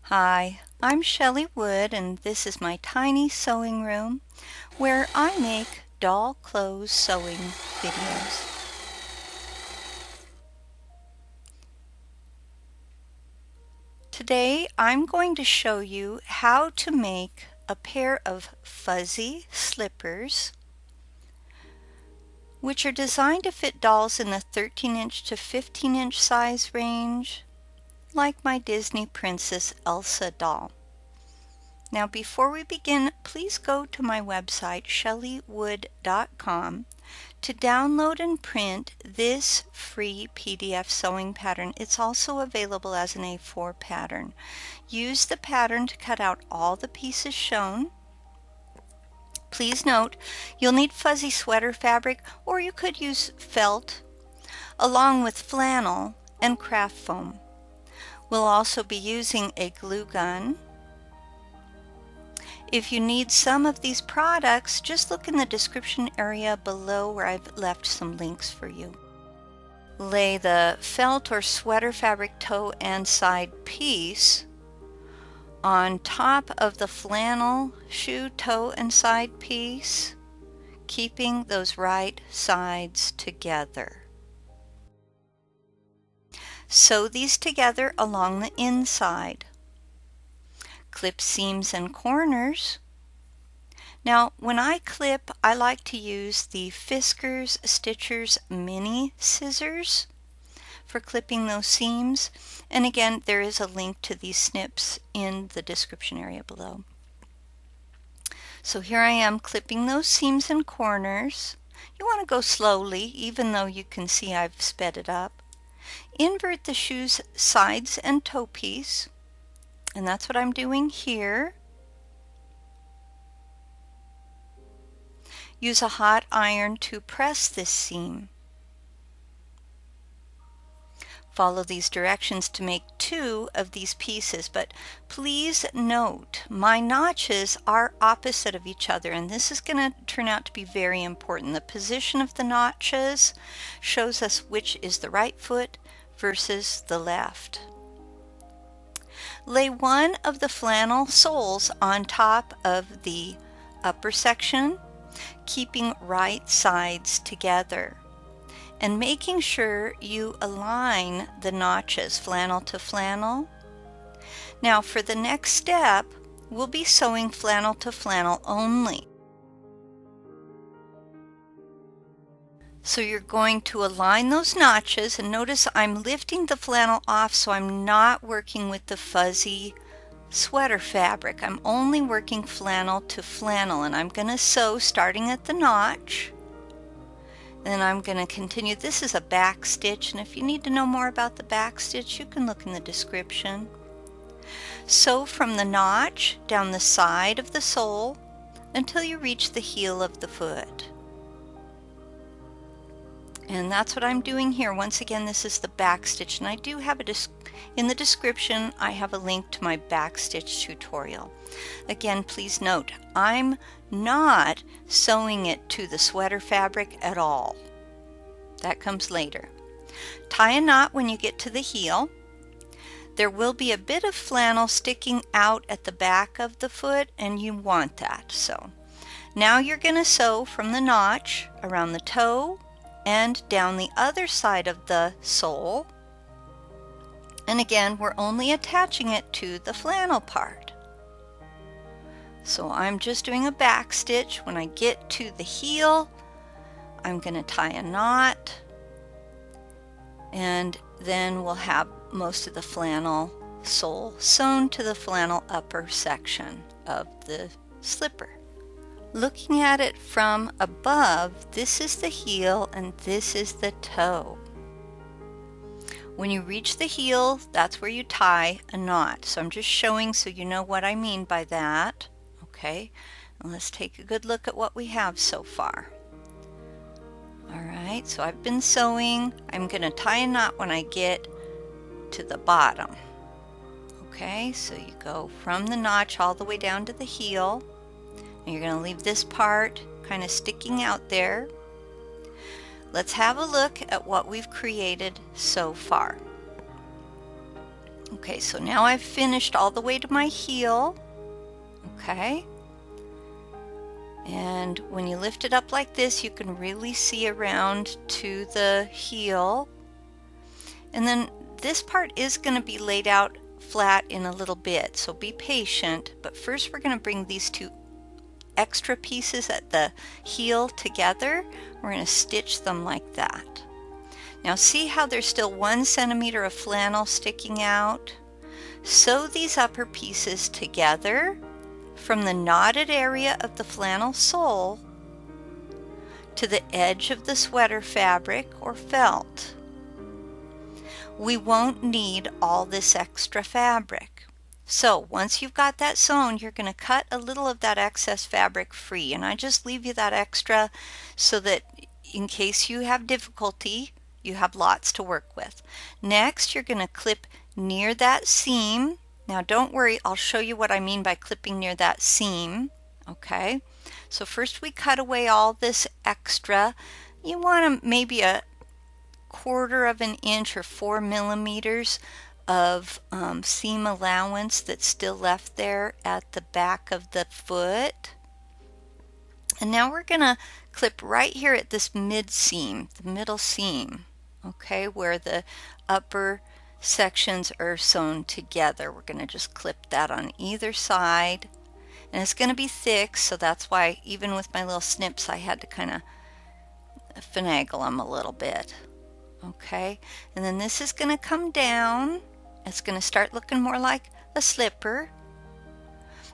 Hi, I'm Chelly Wood, and this is my tiny sewing room where I make doll clothes sewing videos. Today I'm going to show you how to make a pair of fuzzy slippers which are designed to fit dolls in the 13-inch to 15-inch size range, like my Disney Princess Elsa doll. Now before we begin, please go to my website chellywood.com to download and print this free PDF sewing pattern. It's also available as an A4 pattern. Use the pattern to cut out all the pieces shown. Please note, you'll need fuzzy sweater fabric, or you could use felt along with flannel and craft foam. We'll also be using a glue gun. If you need some of these products, just look in the description area below where I've left some links for you. Lay the felt or sweater fabric toe and side piece on top of the flannel shoe toe and side piece, keeping those right sides together. Sew these together along the inside. Clip seams and corners. Now when I clip, I like to use the Fiskars Stitchers mini scissors for clipping those seams, and again there is a link to these snips in the description area below. So here I am clipping those seams and corners. You want to go slowly, even though you can see I've sped it up. Invert the shoe's sides and toe piece, and that's what I'm doing here. Use a hot iron to press this seam. Follow these directions to make 2 of these pieces, but please note my notches are opposite of each other, and this is going to turn out to be very important. The position of the notches shows us which is the right foot versus the left. Lay one of the flannel soles on top of the upper section, keeping right sides together and making sure you align the notches flannel to flannel. Now for the next step, we'll be sewing flannel to flannel only. So you're going to align those notches, and notice I'm lifting the flannel off, so I'm not working with the fuzzy sweater fabric. I'm only working flannel to flannel, and I'm going to sew starting at the notch. Then I'm going to continue. This is a back stitch, and if you need to know more about the back stitch, you can look in the description. Sew from the notch down the side of the sole until you reach the heel of the foot. And that's what I'm doing here. Once again, this is the back stitch, and I do have in the description I have a link to my back stitch tutorial. Again, please note, I'm not sewing it to the sweater fabric at all. That comes later. Tie a knot when you get to the heel. There will be a bit of flannel sticking out at the back of the foot, and you want that. So now you're going to sew from the notch around the toe and down the other side of the sole. And again, we're only attaching it to the flannel part. So I'm just doing a back stitch. When I get to the heel, I'm going to tie a knot, and then we'll have most of the flannel sole sewn to the flannel upper section of the slipper. Looking at it from above, this is the heel and this is the toe. When you reach the heel, that's where you tie a knot. So I'm just showing so you know what I mean by that. Okay, and let's take a good look at what we have so far. Alright, so I've been sewing. I'm going to tie a knot when I get to the bottom. Okay, so you go from the notch all the way down to the heel. And you're going to leave this part kind of sticking out there. Let's have a look at what we've created so far. Okay, so now I've finished all the way to my heel. Okay. And when you lift it up like this, you can really see around to the heel. And then this part is going to be laid out flat in a little bit, so be patient. But first we're going to bring these two extra pieces at the heel together. We're going to stitch them like that. Now see how there's still 1 centimeter of flannel sticking out? Sew these upper pieces together from the knotted area of the flannel sole to the edge of the sweater fabric or felt. We won't need all this extra fabric. So once you've got that sewn, you're going to cut a little of that excess fabric free, and I just leave you that extra so that in case you have difficulty, you have lots to work with. Next, you're going to clip near that seam. Now don't worry, I'll show you what I mean by clipping near that seam. Okay, so first we cut away all this extra. You want maybe a 1/4 of an inch or 4 millimeters of seam allowance that's still left there at the back of the foot. And now we're going to clip right here at this mid seam, the middle seam, okay, where the upper sections are sewn together. We're going to just clip that on either side, and it's going to be thick, so that's why even with my little snips I had to kind of finagle them a little bit. Okay, and then this is going to come down. It's going to start looking more like a slipper,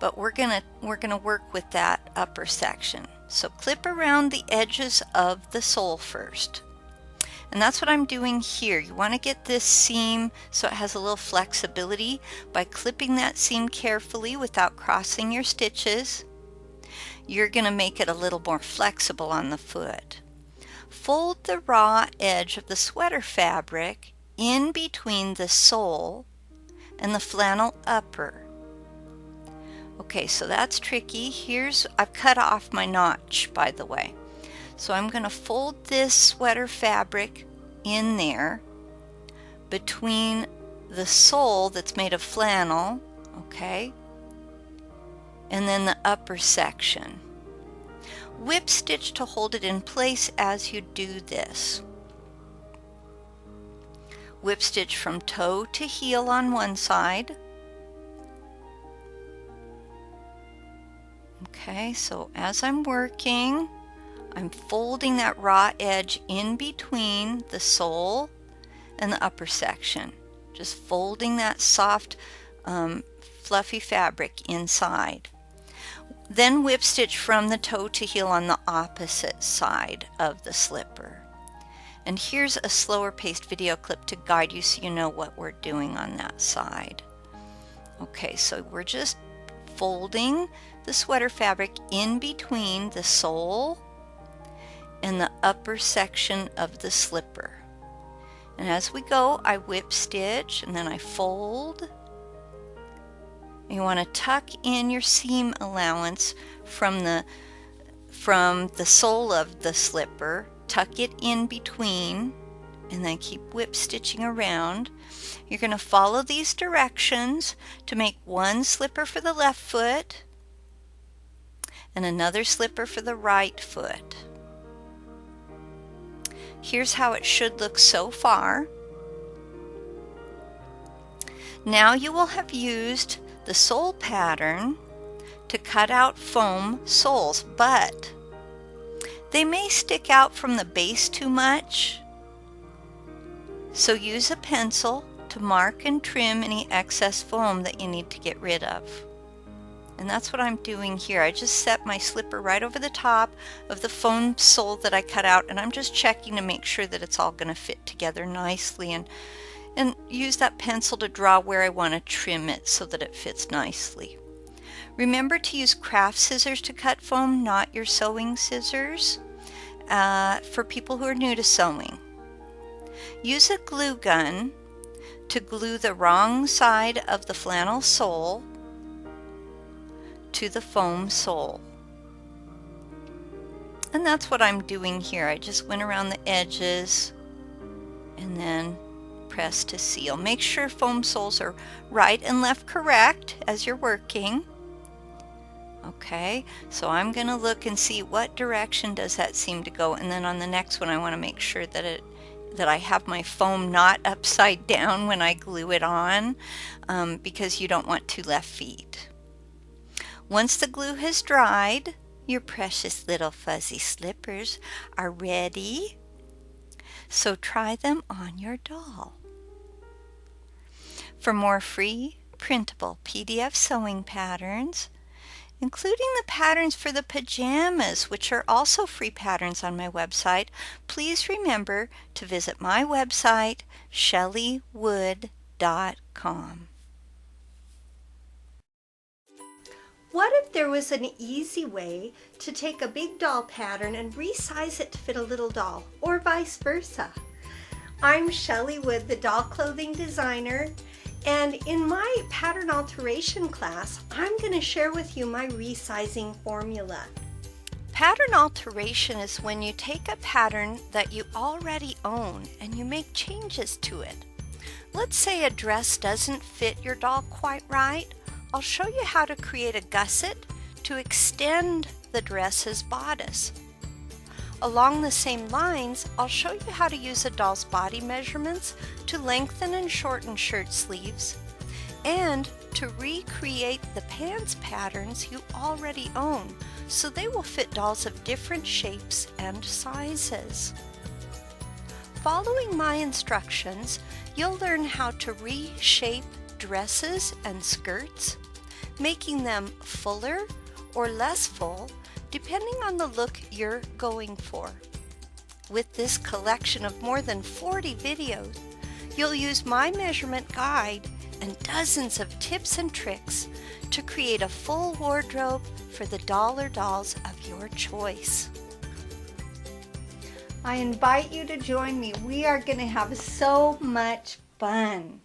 but we're going to work with that upper section. So clip around the edges of the sole first. And that's what I'm doing here. You want to get this seam so it has a little flexibility by clipping that seam carefully without crossing your stitches. You're going to make it a little more flexible on the foot. Fold the raw edge of the sweater fabric in between the sole and the flannel upper. Okay, so that's tricky. I've cut off my notch, by the way. So I'm going to fold this sweater fabric in there between the sole that's made of flannel, okay, and then the upper section. Whip stitch to hold it in place as you do this. Whip stitch from toe to heel on one side. Okay, so as I'm working, I'm folding that raw edge in between the sole and the upper section. Just folding that soft, fluffy fabric inside. Then whip stitch from the toe to heel on the opposite side of the slipper. And here's a slower paced video clip to guide you so you know what we're doing on that side. Okay, so we're just folding the sweater fabric in between the sole and the upper section of the slipper. And as we go, I whip stitch and then I fold. You want to tuck in your seam allowance from the sole of the slipper, tuck it in between, and then keep whip stitching around. You're going to follow these directions to make one slipper for the left foot and another slipper for the right foot. Here's how it should look so far. Now you will have used the sole pattern to cut out foam soles, but they may stick out from the base too much. So use a pencil to mark and trim any excess foam that you need to get rid of. And that's what I'm doing here. I just set my slipper right over the top of the foam sole that I cut out, and I'm just checking to make sure that it's all going to fit together nicely, and use that pencil to draw where I want to trim it so that it fits nicely. Remember to use craft scissors to cut foam, not your sewing scissors, for people who are new to sewing. Use a glue gun to glue the wrong side of the flannel sole to the foam sole. And that's what I'm doing here. I just went around the edges and then press to seal. Make sure foam soles are right and left correct as you're working. Okay, so I'm going to look and see what direction does that seem to go, and then on the next one I want to make sure that I have my foam not upside down when I glue it on, because you don't want two left feet. Once the glue has dried, your precious little fuzzy slippers are ready. So try them on your doll. For more free printable PDF sewing patterns, including the patterns for the pajamas, which are also free patterns on my website, please remember to visit my website, chellywood.com. What if there was an easy way to take a big doll pattern and resize it to fit a little doll, or vice versa? I'm Chelly Wood, the doll clothing designer, and in my pattern alteration class, I'm going to share with you my resizing formula. Pattern alteration is when you take a pattern that you already own and you make changes to it. Let's say a dress doesn't fit your doll quite right. I'll show you how to create a gusset to extend the dress's bodice. Along the same lines, I'll show you how to use a doll's body measurements to lengthen and shorten shirt sleeves, and to recreate the pants patterns you already own so they will fit dolls of different shapes and sizes. Following my instructions, you'll learn how to reshape dresses and skirts, making them fuller or less full depending on the look you're going for. With this collection of more than 40 videos, you'll use my measurement guide and dozens of tips and tricks to create a full wardrobe for the doll or dolls of your choice. I invite you to join me. We are going to have so much fun.